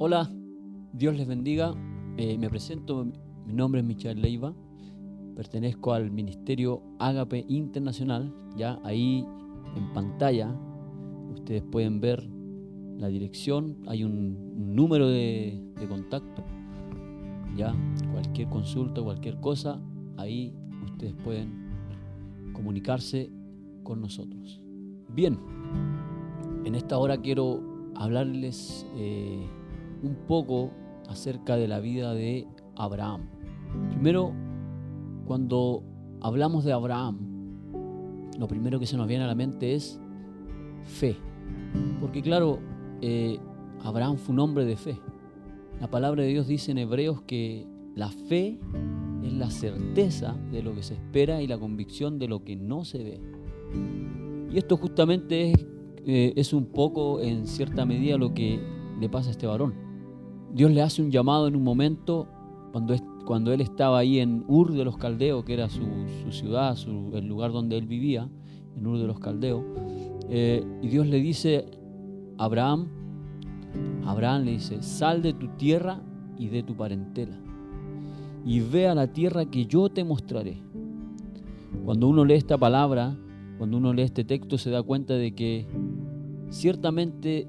Hola, Dios les bendiga. Me presento, mi nombre es Michael Leiva, pertenezco al Ministerio Ágape Internacional. Ya ahí en pantalla ustedes pueden ver la dirección, hay un número de contacto. Ya cualquier consulta, cualquier cosa, ahí ustedes pueden comunicarse con nosotros. Bien, en esta hora quiero hablarles un poco acerca de la vida de Abraham. Primero, cuando hablamos de Abraham, lo primero que se nos viene a la mente es fe. Porque claro, Abraham fue un hombre de fe. La palabra de Dios dice en Hebreos que la fe es la certeza de lo que se espera y la convicción de lo que no se ve. Y esto justamente es un poco, en cierta medida, lo que le pasa a este varón. Dios le hace un llamado en un momento cuando él estaba ahí en Ur de los Caldeos, que era su ciudad, el lugar donde él vivía, en Ur de los Caldeos. Y Dios le dice a Abraham le dice: sal de tu tierra y de tu parentela y ve a la tierra que yo te mostraré. Cuando uno lee esta palabra, cuando uno lee este texto, se da cuenta de que ciertamente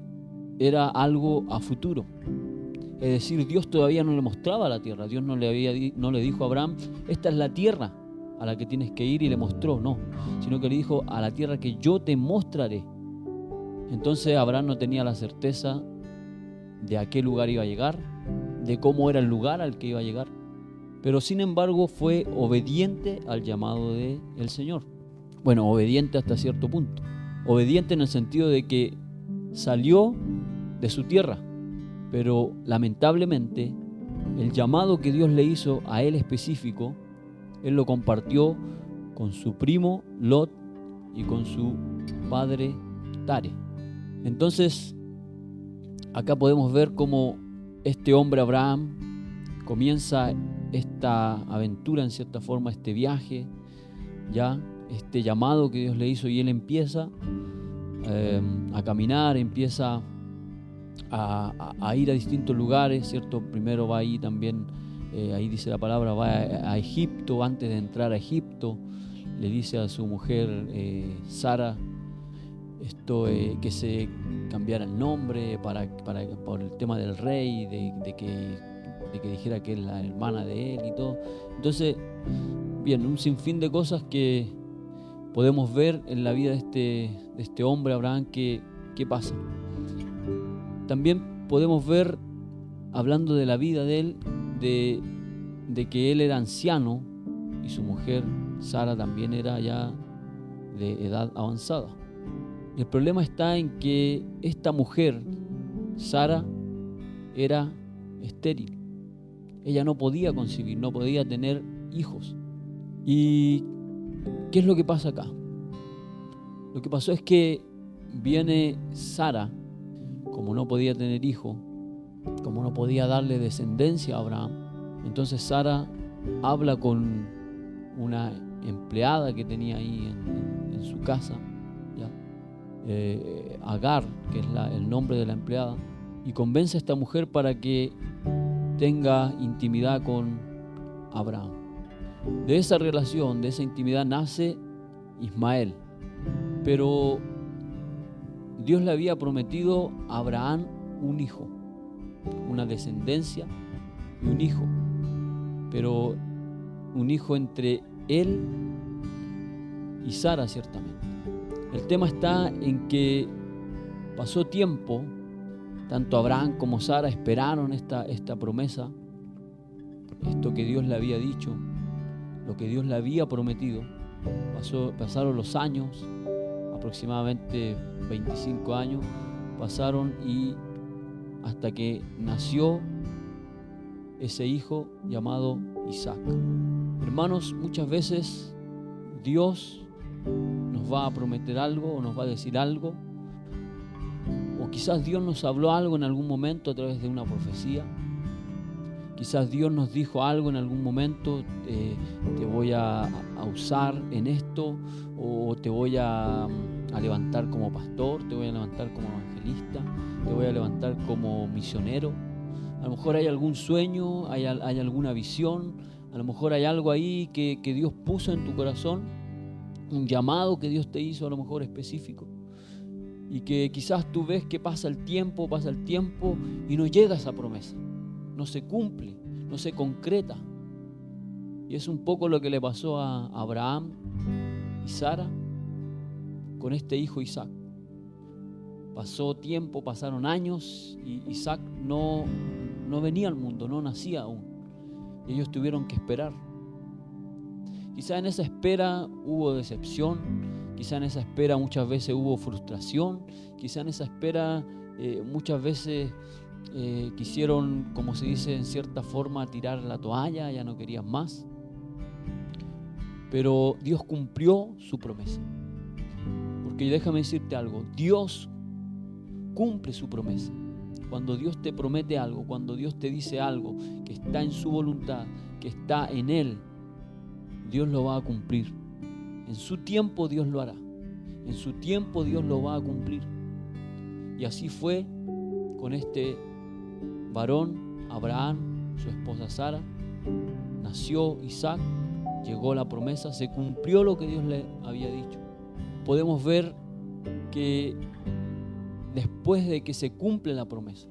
era algo a futuro. Es decir, Dios todavía no le mostraba la tierra. Dios no le dijo a Abraham: esta es la tierra a la que tienes que ir, y le mostró, no, sino que le dijo: a la tierra que yo te mostraré. Entonces Abraham no tenía la certeza de a qué lugar iba a llegar, de cómo era el lugar al que iba a llegar, pero sin embargo fue obediente al llamado del Señor. Bueno, obediente hasta cierto punto. Obediente en el sentido de que salió de su tierra, pero lamentablemente el llamado que Dios le hizo a él específico, él lo compartió con su primo Lot y con su padre Tare. Entonces, acá podemos ver cómo este hombre Abraham comienza esta aventura, en cierta forma, este viaje, ya este llamado que Dios le hizo, y él empieza a caminar, empieza a ir a distintos lugares, ¿cierto? Primero va ahí también, ahí dice la palabra, va a Egipto. Antes de entrar a Egipto, le dice a su mujer Sara que se cambiara el nombre por el tema del rey, de que dijera que es la hermana de él y todo. Entonces, bien, un sinfín de cosas que podemos ver en la vida de este hombre Abraham que pasa. También podemos ver, hablando de la vida de él, de que él era anciano y su mujer Sara también era ya de edad avanzada. El problema está en que esta mujer, Sara, era estéril. Ella no podía concebir, no podía tener hijos. ¿Y qué es lo que pasa acá? Lo que pasó es que viene Sara, como no podía tener hijo, como no podía darle descendencia a Abraham, entonces Sara habla con una empleada que tenía ahí en su casa, ¿ya? Agar, que es el nombre de la empleada, y convence a esta mujer para que tenga intimidad con Abraham. De esa relación, de esa intimidad, nace Ismael. Pero Dios le había prometido a Abraham un hijo, una descendencia y un hijo, pero un hijo entre él y Sara, ciertamente. El tema está en que pasó tiempo, tanto Abraham como Sara esperaron esta promesa, esto que Dios le había dicho, lo que Dios le había prometido. Pasaron los años, aproximadamente 25 años pasaron, y hasta que nació ese hijo llamado Isaac. Hermanos, muchas veces Dios nos va a prometer algo o nos va a decir algo, o quizás Dios nos habló algo en algún momento a través de una profecía. Quizás Dios nos dijo algo en algún momento: te voy a usar en esto, o te voy a levantar como pastor, te voy a levantar como evangelista, te voy a levantar como misionero. A lo mejor hay algún sueño, hay alguna visión, a lo mejor hay algo ahí que Dios puso en tu corazón, un llamado que Dios te hizo a lo mejor específico, y que quizás tú ves que pasa el tiempo y no llega esa promesa, no se cumple, no se concreta. Y es un poco lo que le pasó a Abraham y Sara con este hijo Isaac. Pasó tiempo, pasaron años y Isaac no venía al mundo, no nacía aún. Y ellos tuvieron que esperar. Quizá en esa espera hubo decepción, quizá en esa espera muchas veces hubo frustración, quizá en esa espera muchas veces quisieron, como se dice en cierta forma, tirar la toalla, ya no querían más. Pero Dios cumplió su promesa. Porque déjame decirte algo, Dios cumple su promesa. Cuando Dios te promete algo, cuando Dios te dice algo que está en su voluntad, que está en Él, Dios lo va a cumplir. En su tiempo Dios lo hará. En su tiempo Dios lo va a cumplir. Y así fue con este varón, Abraham, su esposa Sara. Nació Isaac, llegó la promesa, se cumplió lo que Dios le había dicho. Podemos ver que después de que se cumple la promesa,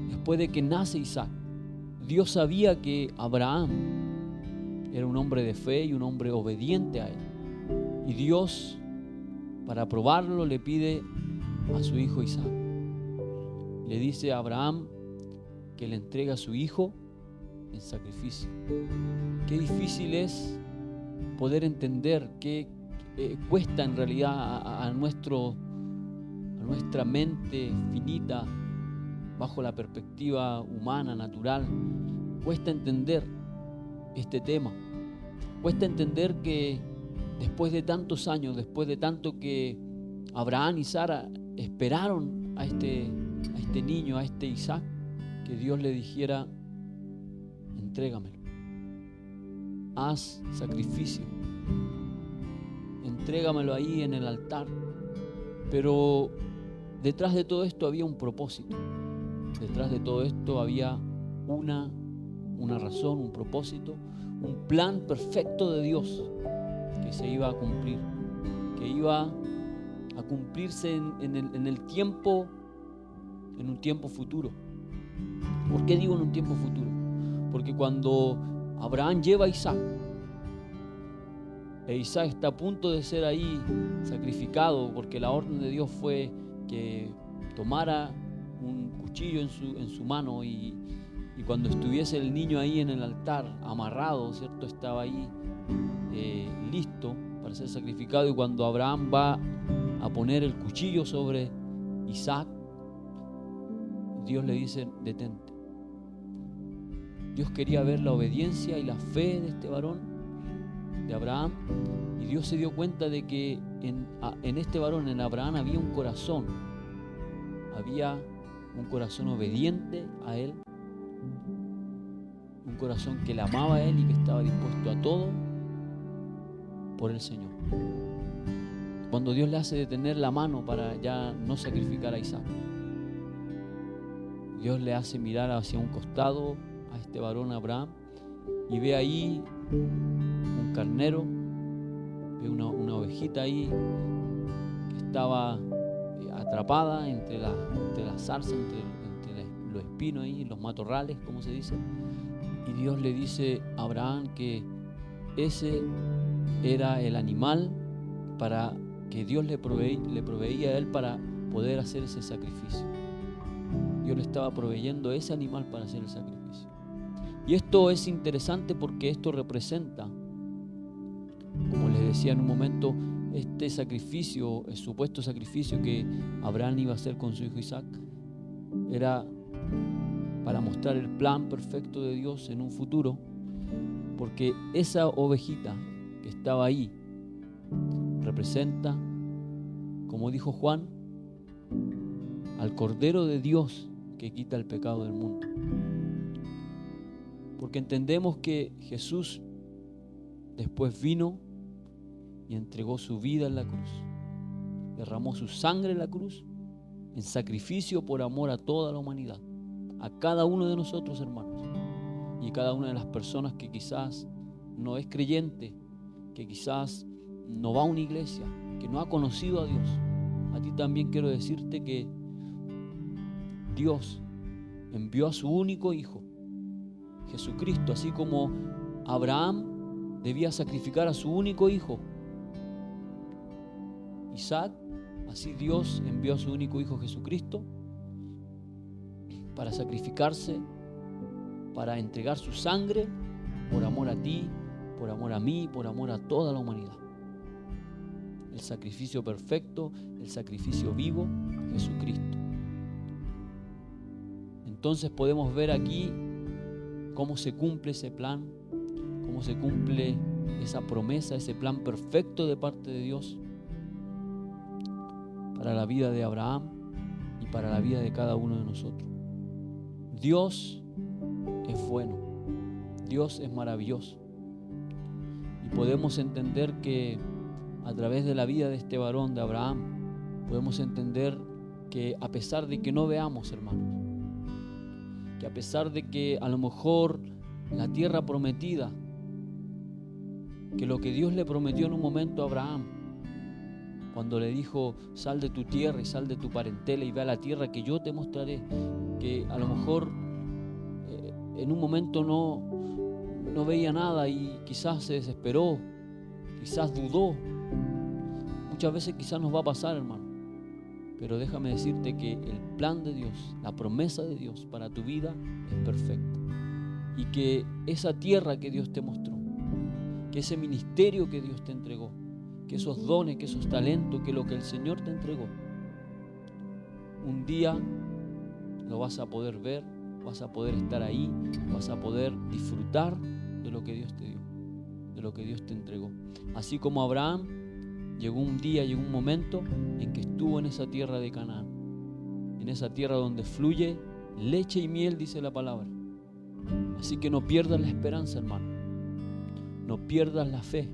después de que nace Isaac, Dios sabía que Abraham era un hombre de fe y un hombre obediente a él. Y Dios, para probarlo, le pide a su hijo Isaac. Le dice a Abraham que le entrega a su hijo en sacrificio. Qué difícil es poder entender qué cuesta en realidad a nuestra mente finita, bajo la perspectiva humana, natural. Cuesta entender este tema. Cuesta entender que después de tantos años, después de tanto que Abraham y Sara esperaron a este niño, a este Isaac, que Dios le dijera: entrégamelo, haz sacrificio, entrégamelo ahí en el altar. Pero detrás de todo esto había un propósito. Detrás de todo esto había una razón, un propósito, un plan perfecto de Dios que se iba a cumplir, que iba a cumplirse en el tiempo, en un tiempo futuro. ¿Por qué digo en un tiempo futuro? Porque cuando Abraham lleva a Isaac, e Isaac está a punto de ser ahí sacrificado, porque la orden de Dios fue que tomara un cuchillo en su mano y cuando estuviese el niño ahí en el altar, amarrado, ¿cierto? Estaba ahí listo para ser sacrificado. Y cuando Abraham va a poner el cuchillo sobre Isaac, Dios le dice: detente. Dios quería ver la obediencia y la fe de este varón, de Abraham, y Dios se dio cuenta de que en este varón, en Abraham, había un corazón obediente a él, un corazón que le amaba a él y que estaba dispuesto a todo por el Señor. Cuando Dios le hace detener la mano para ya no sacrificar a Isaac, Dios le hace mirar hacia un costado a este varón Abraham y ve ahí un carnero, ve una ovejita ahí que estaba atrapada entre la zarza, entre los espinos ahí, los matorrales, como se dice. Y Dios le dice a Abraham que ese era el animal para que Dios le proveía a él para poder hacer ese sacrificio. Dios le estaba proveyendo ese animal para hacer el sacrificio. Y esto es interesante porque esto representa, como les decía en un momento, este sacrificio, el supuesto sacrificio que Abraham iba a hacer con su hijo Isaac, era para mostrar el plan perfecto de Dios en un futuro, porque esa ovejita que estaba ahí representa, como dijo Juan, al Cordero de Dios que quita el pecado del mundo. Porque entendemos que Jesús después vino y entregó su vida en la cruz, derramó su sangre en la cruz en sacrificio por amor a toda la humanidad, a cada uno de nosotros, hermanos, y cada una de las personas que quizás no es creyente, que quizás no va a una iglesia, que no ha conocido a Dios. A ti también quiero decirte que Dios envió a su único hijo, Jesucristo, así como Abraham debía sacrificar a su único hijo, Isaac, así Dios envió a su único hijo Jesucristo para sacrificarse, para entregar su sangre por amor a ti, por amor a mí, por amor a toda la humanidad. El sacrificio perfecto, el sacrificio vivo, Jesucristo. Entonces podemos ver aquí cómo se cumple ese plan, cómo se cumple esa promesa, ese plan perfecto de parte de Dios para la vida de Abraham y para la vida de cada uno de nosotros. Dios es bueno, Dios es maravilloso, y podemos entender que a través de la vida de este varón, de Abraham, podemos entender que a pesar de que no veamos, hermanos, que a pesar de que a lo mejor la tierra prometida, que lo que Dios le prometió en un momento a Abraham, cuando le dijo, sal de tu tierra y sal de tu parentela y ve a la tierra que yo te mostraré, que a lo mejor en un momento no veía nada y quizás se desesperó, quizás dudó. Muchas veces quizás nos va a pasar, hermano, pero déjame decirte que el plan de Dios, la promesa de Dios para tu vida es perfecta, y que esa tierra que Dios te mostró, que ese ministerio que Dios te entregó, que esos dones, que esos talentos, que lo que el Señor te entregó, un día lo vas a poder ver, vas a poder estar ahí, vas a poder disfrutar de lo que Dios te dio, de lo que Dios te entregó. Así como Abraham, llegó un día, llegó un momento en que estuvo en esa tierra de Canaán, en esa tierra donde fluye leche y miel, dice la palabra. Así que no pierdas la esperanza, hermano, no pierdas la fe,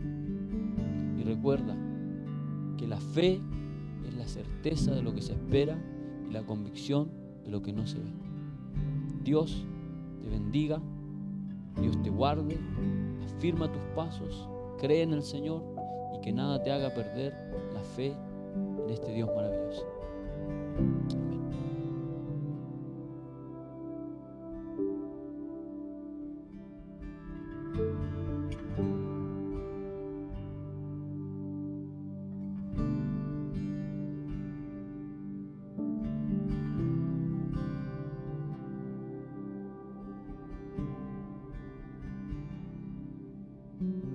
y recuerda que la fe es la certeza de lo que se espera y la convicción de lo que no se ve. Dios te bendiga, Dios te guarde, afirma tus pasos, cree en el Señor y que nada te haga perder la fe en este Dios maravilloso. Amén.